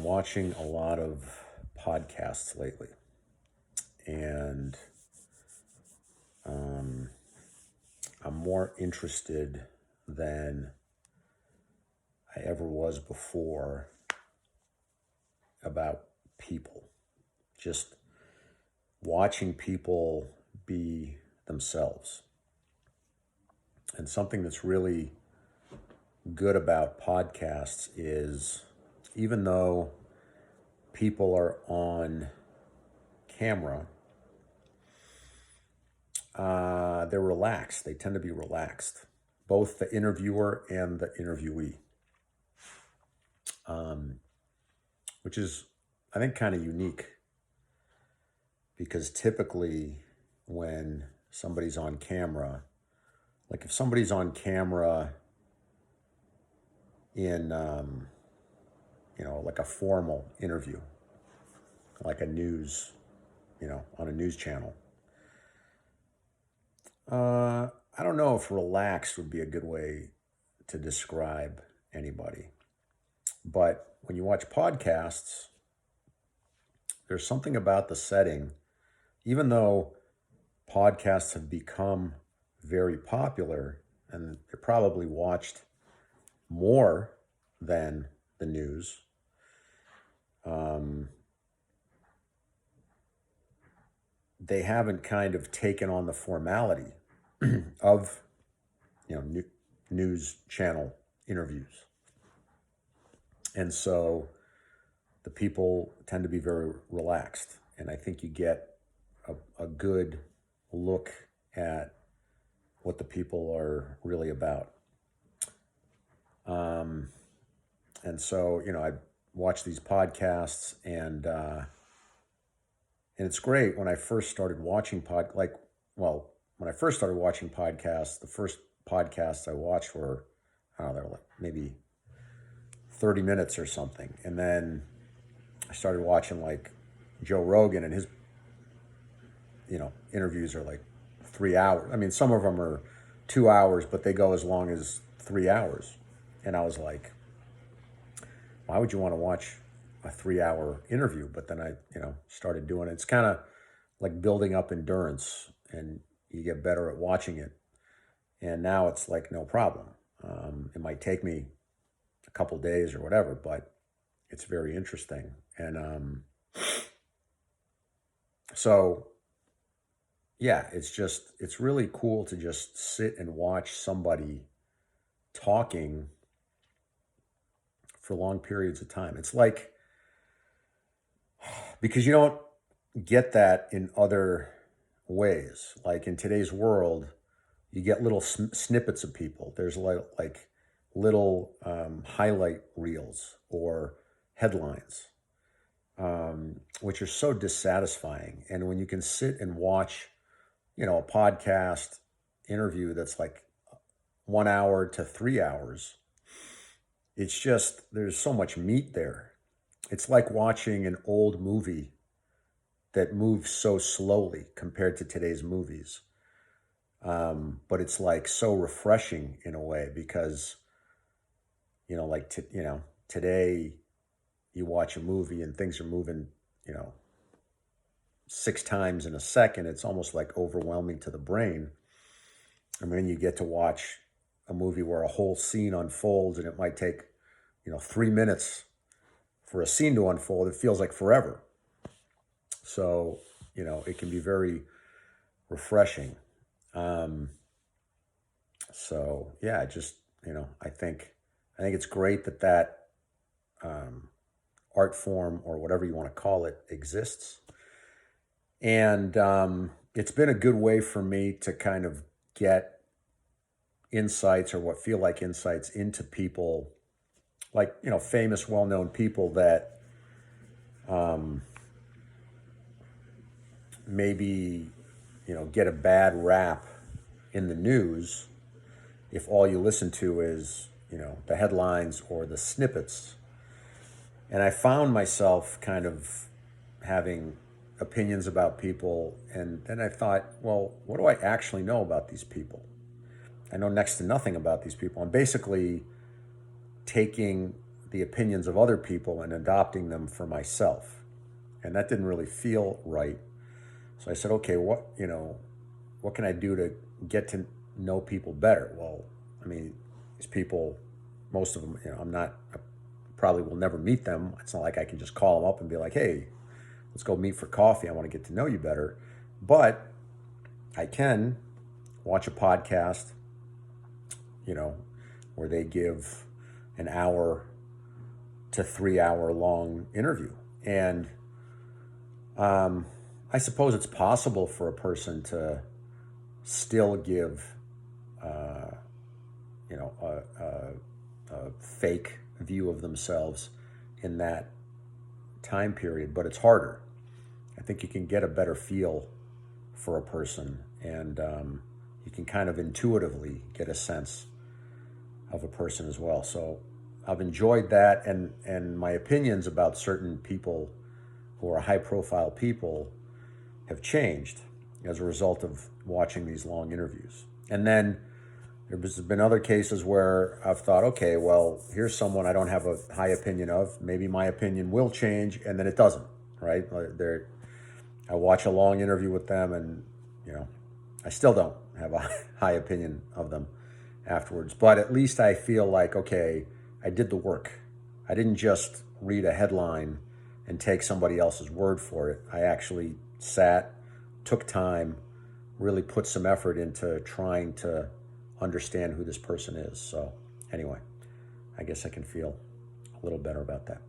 watching a lot of podcasts lately, and I'm more interested than I ever was before about people. Just watching people be themselves. And something that's really good about podcasts is even though people are on camera, they're relaxed. They tend to be relaxed, both the interviewer and the interviewee, which is, I think, kind of unique because typically when somebody's on camera, like if somebody's on camera in, like a formal interview, like a news, on a news channel, I don't know if relaxed would be a good way to describe anybody. But when you watch podcasts, there's something about the setting, even though podcasts have become very popular and they're probably watched more than the news. They haven't kind of taken on the formality of, news channel interviews. And so the people tend to be very relaxed. And I think you get a good look at what the people are really about. And so, I watch these podcasts and it's great. When I first started watching when I first started watching podcasts, the first podcasts I watched were, I don't know, they were like maybe 30 minutes or something. And then I started watching like Joe Rogan, and his, interviews are like 3 hours. I mean, some of them are 2 hours, but they go as long as 3 hours. And I was like, why would you want to watch a 3 hour interview? But then I, started doing it. It's kind of like building up endurance, and you get better at watching it. And now it's like no problem. It might take me a couple days or whatever, but it's very interesting. And so, yeah, it's really cool to just sit and watch somebody talking for long periods of time. It's like, because you don't get that in other ways. Like in today's world, you get little snippets of people. There's like little highlight reels or headlines, which are so dissatisfying. And when you can sit and watch, a podcast interview that's like 1 hour to 3 hours, it's just, there's so much meat there. It's like watching an old movie that moves so slowly compared to today's movies. But it's like so refreshing in a way because, today you watch a movie and things are moving, 6 times in a second. It's almost like overwhelming to the brain. And then you get to watch a movie where a whole scene unfolds and it might take, 3 minutes for a scene to unfold. It feels like forever. So, it can be very refreshing. So yeah, I think it's great that art form, or whatever you want to call it, exists. And it's been a good way for me to kind of get insights, or what feel like insights, into people, like, famous, well-known people that maybe, get a bad rap in the news if all you listen to is, the headlines or the snippets. And I found myself kind of having opinions about people. And then I thought, well, what do I actually know about these people? I know next to nothing about these people. I'm basically taking the opinions of other people and adopting them for myself. And that didn't really feel right. So I said, okay, what can I do to get to know people better? Well, I mean, these people, most of them, I probably will never meet them. It's not like I can just call them up and be like, hey, let's go meet for coffee. I want to get to know you better. But I can watch a podcast, where they give an hour to 3 hour long interview. And I suppose it's possible for a person to still give, a fake view of themselves in that time period, but it's harder. I think you can get a better feel for a person, and you can kind of intuitively get a sense of a person as well. So I've enjoyed that, and my opinions about certain people who are high-profile people have changed as a result of watching these long interviews. And then there's been other cases where I've thought, okay, well, here's someone I don't have a high opinion of. Maybe my opinion will change, and then it doesn't, right? I watch a long interview with them, and I still don't have a high opinion of them afterwards. But at least I feel like, okay, I did the work. I didn't just read a headline and take somebody else's word for it. I actually sat, took time, really put some effort into trying to understand who this person is. So anyway, I guess I can feel a little better about that.